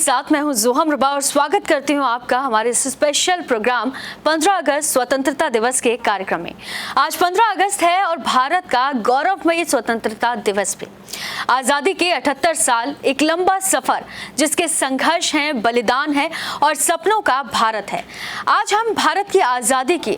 साथ मैं हूं जोहम रबा और स्वागत करती हूं आपका हमारे इस स्पेशल प्रोग्राम 15 अगस्त स्वतंत्रता दिवस के कार्यक्रम में। आज 15 अगस्त है और भारत का गौरवमयी स्वतंत्रता दिवस भी। आज़ादी के 78 साल, एक लंबा सफर जिसके संघर्ष हैं, बलिदान है और सपनों का भारत है। आज हम भारत की आज़ादी की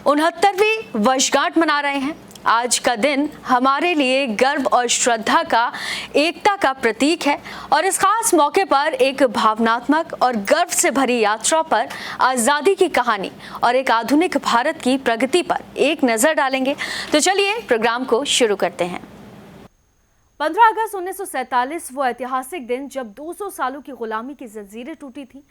69वीं वर्षगांठ मना रहे हैं। आज का दिन हमारे लिए गर्व और श्रद्धा का, एकता का प्रतीक है और इस खास मौके पर एक भावनात्मक और गर्व से भरी यात्रा पर आज़ादी की कहानी और एक आधुनिक भारत की प्रगति पर एक नज़र डालेंगे। तो चलिए प्रोग्राम को शुरू करते हैं। 15 अगस्त 1947 वो ऐतिहासिक दिन जब 200 सालों की गुलामी की जंजीरें टूटी थी।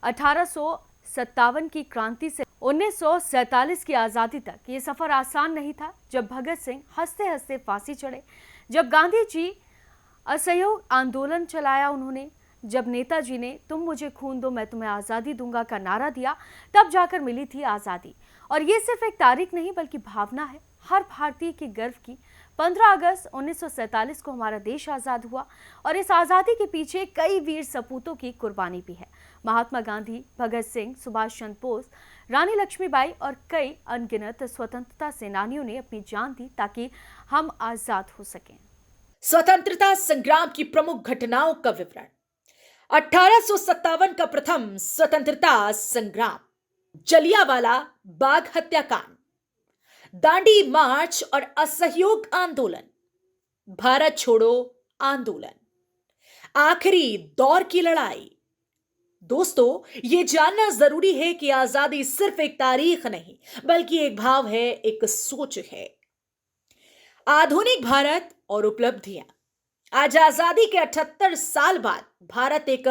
1857 की क्रांति से 1947 की आज़ादी तक ये सफ़र आसान नहीं था। जब भगत सिंह हंसते हंसते फांसी चढ़े, जब गांधी जी असहयोग आंदोलन चलाया उन्होंने, जब नेताजी ने तुम मुझे खून दो मैं तुम्हें आज़ादी दूंगा का नारा दिया, तब जाकर मिली थी आज़ादी। और ये सिर्फ एक तारीख नहीं बल्कि भावना है हर भारतीय के गर्व की। 15 अगस्त 1947 को हमारा देश आज़ाद हुआ और इस आज़ादी के पीछे कई वीर सपूतों की कुर्बानी भी है। महात्मा गांधी, भगत सिंह, सुभाष चंद्र बोस, रानी लक्ष्मीबाई और कई अनगिनत स्वतंत्रता सेनानियों ने अपनी जान दी ताकि हम आज़ाद हो सकें। स्वतंत्रता संग्राम की प्रमुख घटनाओं का विवरण। 1857 का प्रथम स्वतंत्रता संग्राम, जलियांवाला बाग हत्याकांड, दांडी मार्च और असहयोग आंदोलन, भारत छोड़ो आंदोलन, आखिरी दौर की लड़ाई। दोस्तों, ये जानना जरूरी है कि आजादी सिर्फ एक तारीख नहीं बल्कि एक भाव है, एक सोच है। आधुनिक भारत और उपलब्धियां। आज आजादी के 78 साल बाद भारत एक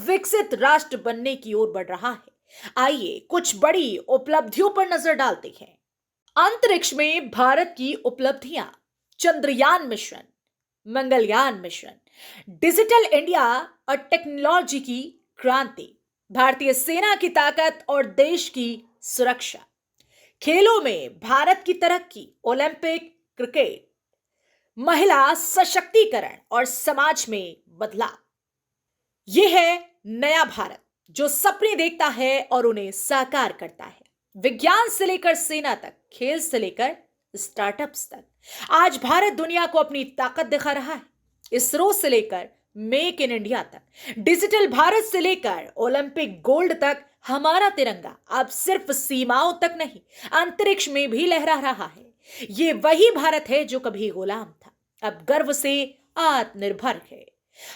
विकसित राष्ट्र बनने की ओर बढ़ रहा है। आइए कुछ बड़ी उपलब्धियों पर नजर डालते हैं। अंतरिक्ष में भारत की उपलब्धियां। Chandrayaan mission, Mangalyaan mission, digital India और टेक्नोलॉजी की क्रांति, भारतीय सेना की ताकत और देश की सुरक्षा। खेलों में भारत की तरक्की, ओलंपिक, क्रिकेट, महिला सशक्तिकरण और समाज में बदलाव। यह है नया भारत जो सपने देखता है और उन्हें साकार करता है। विज्ञान से लेकर सेना तक, खेल से लेकर स्टार्टअप्स तक, आज भारत दुनिया को अपनी ताकत दिखा रहा है। इसरो से लेकर मेक इन इंडिया तक, डिजिटल भारत से लेकर ओलंपिक गोल्ड तक, हमारा तिरंगा अब सिर्फ सीमाओं तक नहीं, अंतरिक्ष में भी लहरा रहा है। ये वही भारत है जो कभी गुलाम था, अब गर्व से आत्मनिर्भर है।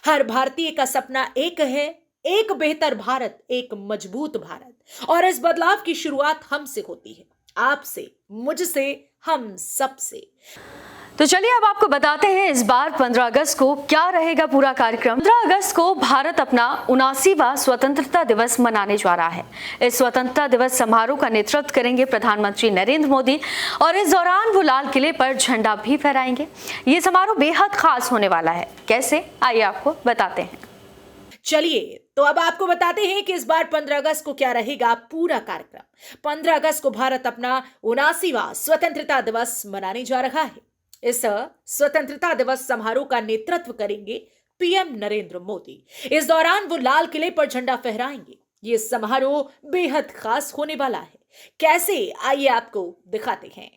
हर भारतीय का सपना एक है, एक बेहतर भारत, एक मजबूत भारत। और इस बदलाव की शुरुआत हमसे होती है, आपसे, मुझसे, हम सबसे। तो चलिए अब आपको बताते हैं इस बार 15 अगस्त को क्या रहेगा पूरा कार्यक्रम। 15 अगस्त को भारत अपना 79वां स्वतंत्रता दिवस मनाने जा रहा है। इस स्वतंत्रता दिवस समारोह का नेतृत्व करेंगे प्रधानमंत्री नरेंद्र मोदी और इस दौरान वो लाल किले पर झंडा भी फहराएंगे। ये समारोह बेहद खास होने वाला है। कैसे, आइए आपको बताते हैं। चलिए तो अब आपको बताते हैं कि इस बार 15 अगस्त को क्या रहेगा पूरा कार्यक्रम। 15 अगस्त को भारत अपना 79वां स्वतंत्रता दिवस मनाने जा रहा है। इस स्वतंत्रता दिवस समारोह का नेतृत्व करेंगे पीएम नरेंद्र मोदी। इस दौरान वो लाल किले पर झंडा फहराएंगे। ये समारोह बेहद खास होने वाला है। कैसे, आइए आपको दिखाते हैं।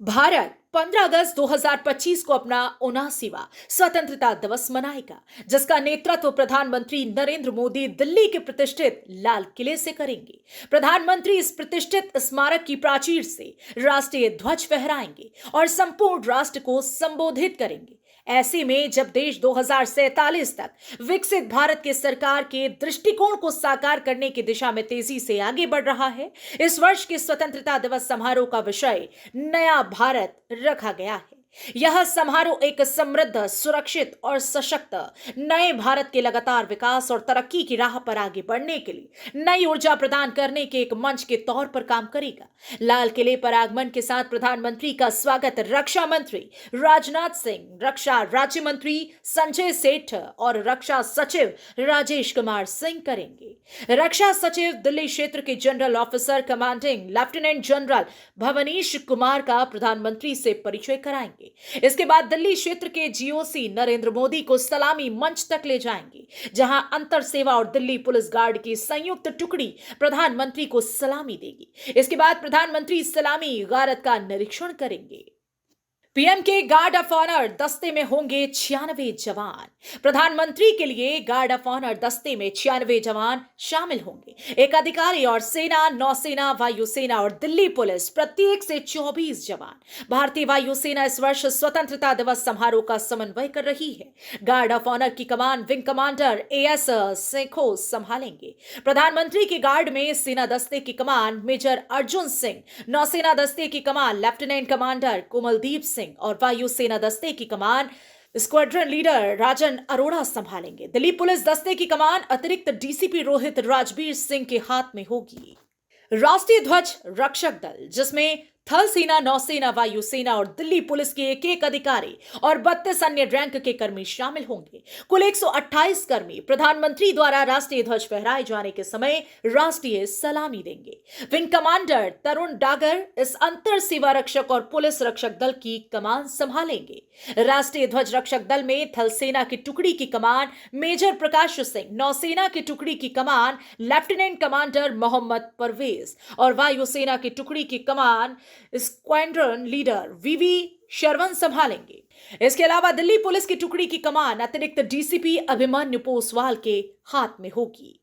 भारत 15 अगस्त 2025 को अपना 79वां स्वतंत्रता दिवस मनाएगा, जिसका नेतृत्व प्रधानमंत्री नरेंद्र मोदी दिल्ली के प्रतिष्ठित लाल किले से करेंगे। प्रधानमंत्री इस प्रतिष्ठित स्मारक की प्राचीर से राष्ट्रीय ध्वज फहराएंगे और संपूर्ण राष्ट्र को संबोधित करेंगे। ऐसे में जब देश 2047 तक विकसित भारत के सरकार के दृष्टिकोण को साकार करने की दिशा में तेजी से आगे बढ़ रहा है, इस वर्ष के स्वतंत्रता दिवस समारोह का विषय नया भारत रखा गया है। यह समारोह एक समृद्ध, सुरक्षित और सशक्त नए भारत के लगातार विकास और तरक्की की राह पर आगे बढ़ने के लिए नई ऊर्जा प्रदान करने के एक मंच के तौर पर काम करेगा। लाल किले पर आगमन के साथ प्रधानमंत्री का स्वागत रक्षा मंत्री राजनाथ सिंह, रक्षा राज्य मंत्री संजय सेठ और रक्षा सचिव राजेश कुमार सिंह करेंगे। रक्षा सचिव दिल्ली क्षेत्र के general officer commanding lieutenant general Bhavnish Kumar का प्रधानमंत्री से परिचय कराएंगे। जाएंगे। इसके बाद दिल्ली क्षेत्र के जीओसी नरेंद्र मोदी को सलामी मंच तक ले जाएंगे, जहां अंतर सेवा और दिल्ली पुलिस गार्ड की संयुक्त टुकड़ी प्रधानमंत्री को सलामी देगी। इसके बाद प्रधानमंत्री सलामी गारद का निरीक्षण करेंगे। पीएम के गार्ड ऑफ ऑनर दस्ते में होंगे 96 जवान। प्रधानमंत्री के लिए गार्ड ऑफ ऑनर दस्ते में 96 जवान शामिल होंगे। एक अधिकारी और सेना, नौसेना, वायुसेना और दिल्ली पुलिस प्रत्येक से 24 जवान। भारतीय वायुसेना इस वर्ष स्वतंत्रता दिवस समारोह का समन्वय कर रही है। गार्ड ऑफ ऑनर की कमान विंग कमांडर एएस सेखो संभालेंगे। प्रधानमंत्री के गार्ड में सेना दस्ते की कमान मेजर अर्जुन सिंह, नौसेना दस्ते की कमान लेफ्टिनेंट कमांडर कोमलदीप सिंह और वायुसेना दस्ते की कमान स्क्वाड्रन लीडर राजन अरोड़ा संभालेंगे। दिल्ली पुलिस दस्ते की कमान अतिरिक्त डीसीपी रोहित राजबीर सिंह के हाथ में होगी। राष्ट्रीय ध्वज रक्षक दल, जिसमें थल सेना, नौसेना, वायुसेना और दिल्ली पुलिस के एक अधिकारी और 32 अन्य रैंक के कर्मी शामिल होंगे। कुल 128 कर्मी प्रधानमंत्री द्वारा राष्ट्रीय ध्वज फहराए जाने के समय राष्ट्रीय सलामी देंगे। विंग कमांडर तरुण डागर इस अंतर सेवा रक्षक और पुलिस रक्षक दल की कमान संभालेंगे। राष्ट्रीय ध्वज रक्षक दल में थल सेना की टुकड़ी की कमान मेजर प्रकाश सिंह, नौसेना की टुकड़ी की कमान लेफ्टिनेंट कमांडर मोहम्मद परवेज और वायुसेना की टुकड़ी की कमान स्क्वाड्रन लीडर वीवी शरवण संभालेंगे। इसके अलावा दिल्ली पुलिस की टुकड़ी की कमान अतिरिक्त डीसीपी अभिमन्यु पोसवाल के हाथ में होगी।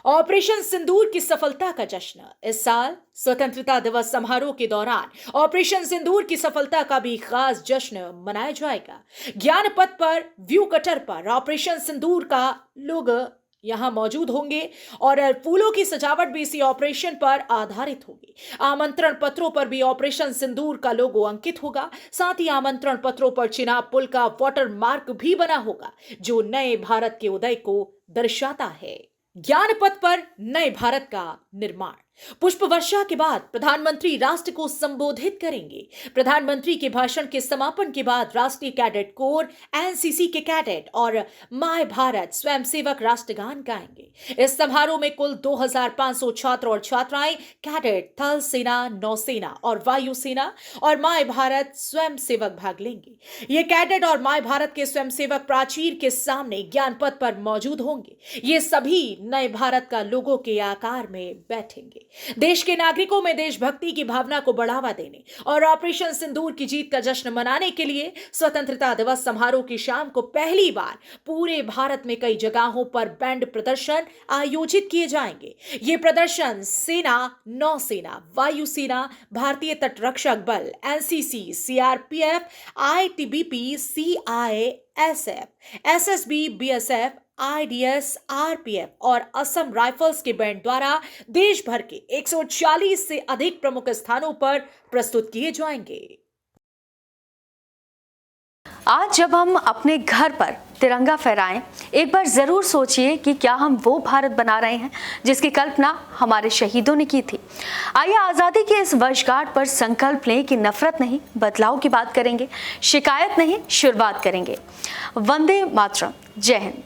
ऑपरेशन सिंदूर की सफलता का जश्न। इस साल स्वतंत्रता दिवस समारोह के दौरान ऑपरेशन सिंदूर की सफलता का भी खास जश्न मनाया जाएगा। ज्ञान पथ पर व्यू कटर पर ऑपरेशन सिंदूर का लोगो यहां मौजूद होंगे और फूलों की सजावट भी इसी ऑपरेशन पर आधारित होगी। आमंत्रण पत्रों पर भी ऑपरेशन सिंदूर का लोगो अंकित होगा। साथ ही आमंत्रण पत्रों पर चिनाब पुल का वाटर मार्क भी बना होगा, जो नए भारत के उदय को दर्शाता है। ज्ञान पथ पर नए भारत का निर्माण। पुष्प वर्षा के बाद प्रधानमंत्री राष्ट्र को संबोधित करेंगे। प्रधानमंत्री के भाषण के समापन के बाद राष्ट्रीय कैडेट कोर, एनसीसी के कैडेट और माय भारत स्वयंसेवक राष्ट्रगान गाएंगे। इस समारोह में कुल 2500 छात्र और छात्राएं कैडेट, थल सेना, नौसेना और वायुसेना और माय भारत स्वयंसेवक भाग लेंगे। ये कैडेट और माय भारत के स्वयंसेवक प्राचीर के सामने ज्ञान पथ पर मौजूद होंगे। ये सभी नए भारत का लोगो के आकार में बैठेंगे। देश के नागरिकों में देशभक्ति की भावना को बढ़ावा देने और ऑपरेशन सिंदूर की जीत का जश्न मनाने के लिए स्वतंत्रता दिवस समारोह की शाम को पहली बार पूरे भारत में कई जगहों पर बैंड प्रदर्शन आयोजित किए जाएंगे। ये प्रदर्शन सेना, नौसेना, वायुसेना, भारतीय तटरक्षक बल, NCC, CRPF, ITBP, CISF, SSB, BSF, IDs, RPF और असम राइफल्स के बैंड द्वारा देश भर के 140 से अधिक प्रमुख स्थानों पर प्रस्तुत किए जाएंगे। आज जब हम अपने घर पर तिरंगा फहराएं, एक बार जरूर सोचिए कि क्या हम वो भारत बना रहे हैं जिसकी कल्पना हमारे शहीदों ने की थी। आइए आजादी की इस वर्षगांठ पर संकल्प लें कि नफरत नहीं, बदलाव की बात करेंगे, शिकायत नहीं, शुरुआत करेंगे। वंदे मातरम। जय हिंद।